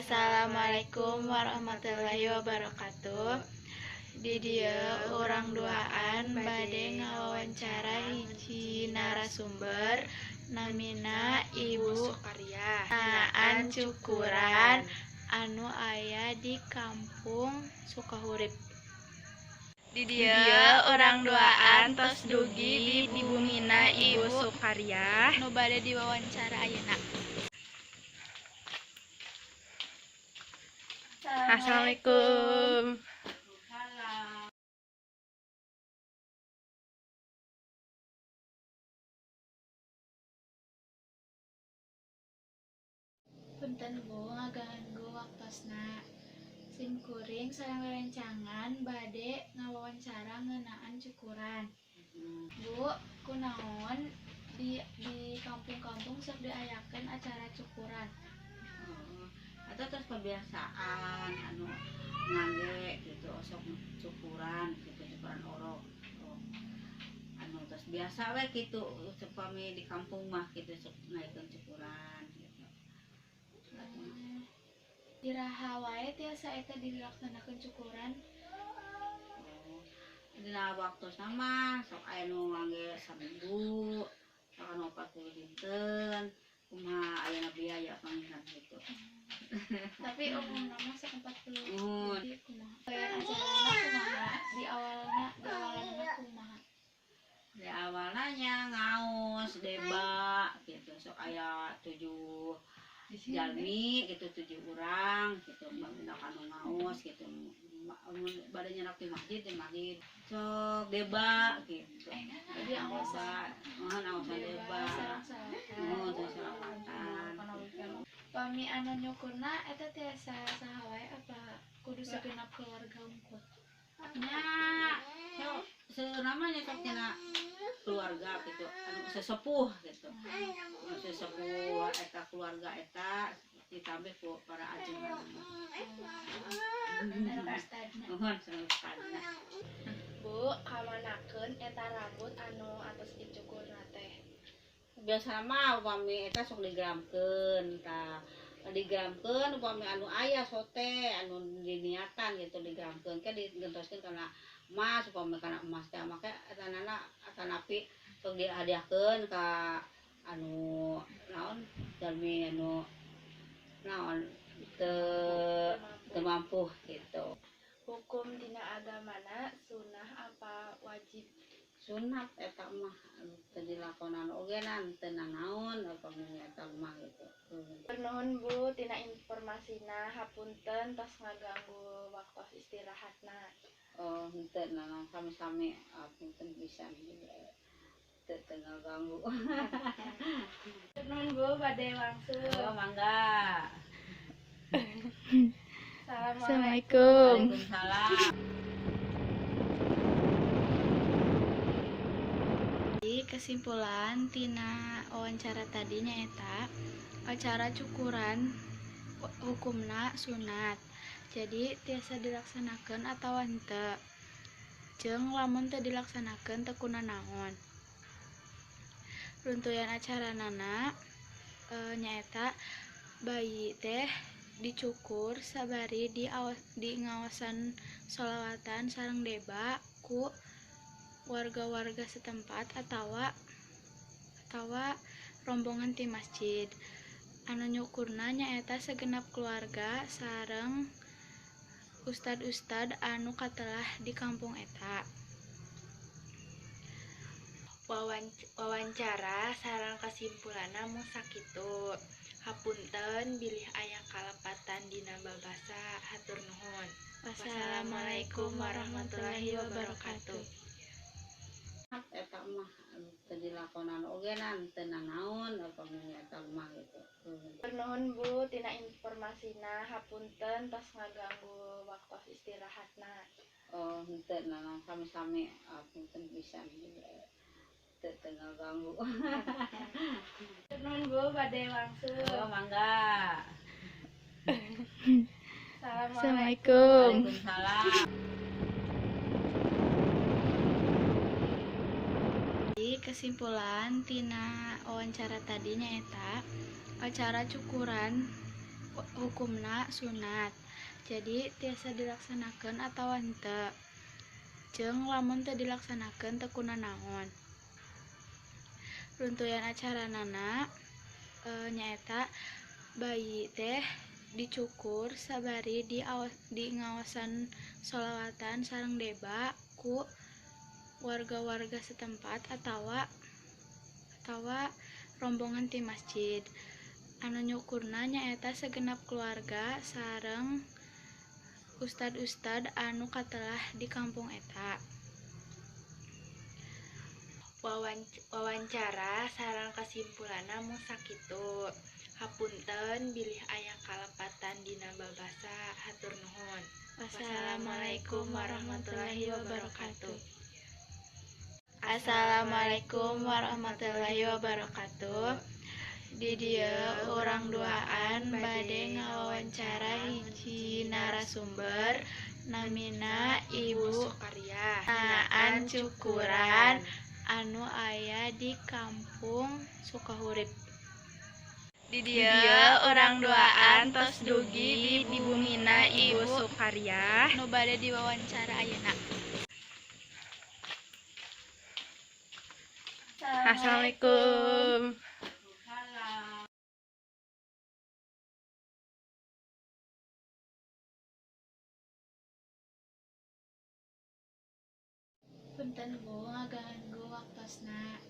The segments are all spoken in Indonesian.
Assalamualaikum warahmatullahi wabarakatuh. Di dia orang duaan bade ngawawancara hiji narasumber namina Ibu Sukaria naan cukuran anu aya di kampung Sukahurip. Di dia orang duaan tos dugi di bumina Ibu Sukaria nu bade diwawancara ayeuna. Assalamualaikum. Punten Bu, ngaganggu waktosna. Sim kuring sareng rerencangan bade ngawawancara ngeunaan cukuran. Bu, kunaon di kampung-kampung sok diayakeun acara cukuran? Atau terus kebiasaan anu ngangge gitu sok cukuran gitu cukuran orok anu terus biasa we gitu supami di kampung mah gitu sok naikeun cukuran gitu. Diraha wae tiasa eta dilaksanakeun cukuran. Dina waktu sama sok aya nu ngangge saminggu sok anu 40 dinten kumaha ayeuna biaya panggilan gitu. Tapi umumna mah sok 40. Jadi kumaha? Bayar acarana kumaha? Di awalna kumaha? Di awalnya ngaos deba gitu sok aya 7 jalmi gitu 7 urang gitu baginda kanu ngaos gitu bade nyerak di masjid sok deba gitu. Jadi anggosa ngaosan deba terus salawatan. Pami anu nyukurna eta tiasa saha wae apa kudu sagenap keluarga unggul? Nya senamanya sok tina keluarga gitu anu sesepuh gitu. Sesepuh eta keluarga eta ditambah ku para ajengan. Nuhun sareng ustadna. Bu, kamanakeun eta rambut anu atos dicukurna teh? Biasa mah upami eta sok digramkeun tah digramkeun upami anu aya sote anu diniatan gitu digramkeun ke digentoskeun kana emas upami kana emas teh make eta nana atanapi sok dihadiahkeun ka anu naon jalmi anu naon teu mampu gitu. Hukum dina agamana sunnah apa wajib? Sunat eta mah teu dilakonan ogenan teu nanaon upami eta mah gitu. Nuhun Bu tina informasina, hapunten tos ngaganggu waktos istirahatna. Oh henteu nanaon sami-sami punten pisan teu ngaganggu. Nuhun Bu bade wangsul. Oh mangga. Assalamualaikum. Waalaikumsalam. Kesimpulan tina wawancara tadinya eta acara cukuran hukumna sunat, jadi tiasa dilaksanakeun atau henteu jeung lamun teu dilaksanakeun teu kunanaon. Runtuyan acaranana nyaeta bayi teh dicukur sabari di ngaosan sholawatan sareng deba ku warga-warga setempat atawa rombongan ti masjid. Anu nyukurna nyaeta segenap keluarga sareng ustad-ustad anu katelah di kampung eta. Wawancara sareng kesimpulanna mung sakitu. Hapunten bilih aya kalepatan dina babasa. Hatur nuhun. Wassalamualaikum warahmatullahi wabarakatuh. Eta mah teu dilakonan ogenan teu nanaon upami eta mah gitu. Nuhun Bu tina informasina, hapunten tos ngaganggu waktos istirahatna. Oh henteu nanaon sami-sami punten pisan teu ngaganggu. Nuhun Bu bade wangsul. Oh mangga. Assalamualaikum. Waalaikumsalam. Kesimpulan tina wawancara tadinya eta acara cukuran hukumna sunat. Jadi tiasa dilaksanakan atau henteu. Jeung lamun teu dilaksanakeun teu kunaon. Runtuyan acaranana nyaeta bayi teh dicukur sabari di ngawasan sholawatan sareng deba ku warga-warga setempat atawa rombongan ti masjid. Anu nyukurna nyaeta segenap keluarga sareng ustad-ustad anu katelah di kampung eta. Wawancara sareng kesimpulanna mung sakitu. Hapunten bilih aya kalepatan dina babasa. Hatur nuhun. Wassalamualaikum warahmatullahi wabarakatuh. Assalamualaikum warahmatullahi wabarakatuh. Di dieu urang duaan bade ngawawancara hiji narasumber namina Ibu Sukaria naan cukuran anu aya di kampung Sukahurip. Di dieu urang duaan tos dugi di bumina Ibu Sukaria nu bade diwawancara ayeuna. Assalamualaikum. Punten Bu ngaganggu waktosna.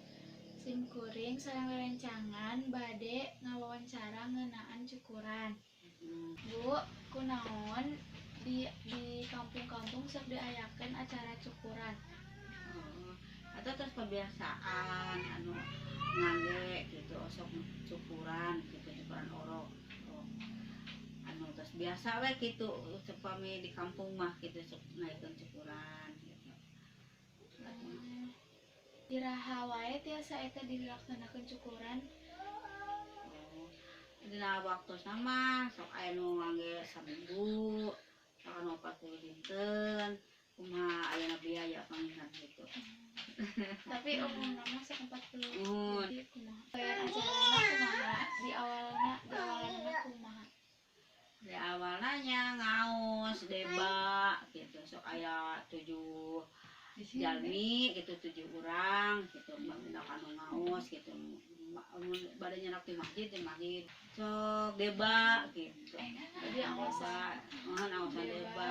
Sim kuring sareng rerencangan bade ngawawancara ngeunaan cukuran. Bu, kunaon di kampung-kampung sok diayakeun acara cukuran? Atau terus kebiasaan anu ngangge gitu sok cukuran gitu cukuran orok anu terus biasa we gitu supami di kampung mah gitu sok naikeun cukuran gitu. Iraha wae tiasa eta dilaksanakeun cukuran. Dina waktosna mah sok aya nu ngangge saminggu sok anu 40 dinten kumaha aya biaya panggihan gitu. Tapi umumna mah sok 40. Mun Jadi kumaha? Bayar acarana kumaha? Di awalanna kumaha? di awalnya ngaos deba gitu sok aya 7 jalmi gitu 7 urang gitu minta anu ngaos gitu bade nyerak di masjid sok deba gitu Jadi ngaosan deba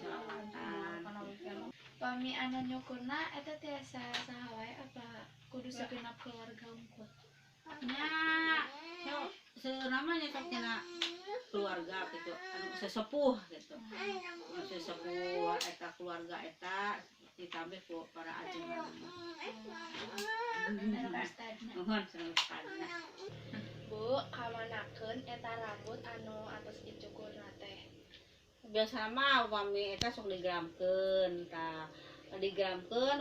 salawatan pami anu nyukurna eta tiasa saha wae apa kudu segenap keluarga unggul? nya senamanya sok tina keluarga gitu anu sesepuh gitu sesepuh eta keluarga eta ditambah ku para ajengan nuhun sareng ustadna. Bu, kamanakeun eta rambut anu atos dicukurna teh? Biasa mah upami eta sok digramkeun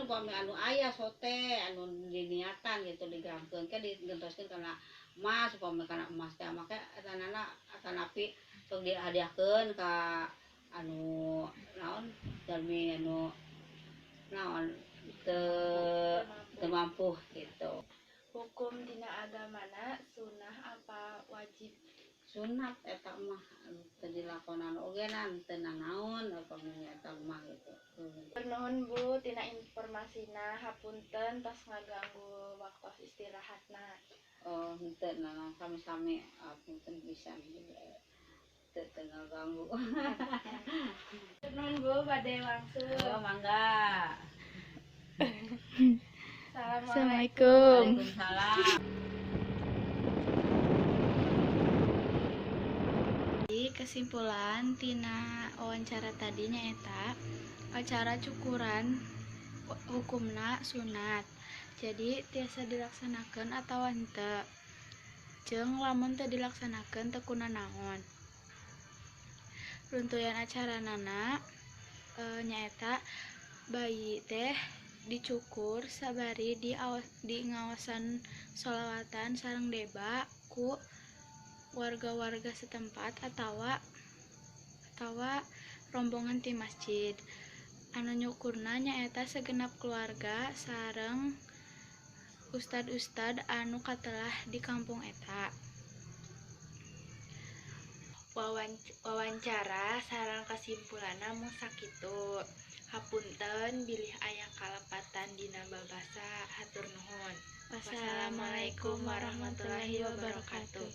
upami anu aya sote anu diniatan gitu digramkeun ke digentoskeun kana emas upami kana emas teh make etanana atanapi sok dihadiahkeun ka anu naon jalmi anu naon teu mampu gitu. Hukum dina agamana sunnah apa wajib? Sunat eta mah teu dilakonan ogenan teu nanaon upami eta mah gitu. Nuhun Bu tina informasina. Hapunten tos ngaganggu waktos istirahatna. Oh, henteu nanaon sami-sami punten pisan teu ngaganggu. Nuhun Bu bade wangsul. Oh, mangga. Assalamualaikum. Waalaikumsalam. Kesimpulan tina wawancara tadi nyaeta acara cukuran hukumna sunat. Jadi tiasa dilaksanakeun atau henteu. Jeung lamun teu dilaksanakeun teu kunaon. Runtuyan acaranana nyaeta bayi teh dicukur sabari di ngawasan sholawatan sareng deba ku warga-warga setempat atawa rombongan ti masjid. Anu nyukurna nyaeta segenap keluarga sareng ustad-ustad anu katelah di kampung eta. wawancara sareng kesimpulanna mung sakitu. Hapunten bilih aya kalepatan dina babasa. Hatur nuhun. Wassalamualaikum warahmatullahi wabarakatuh.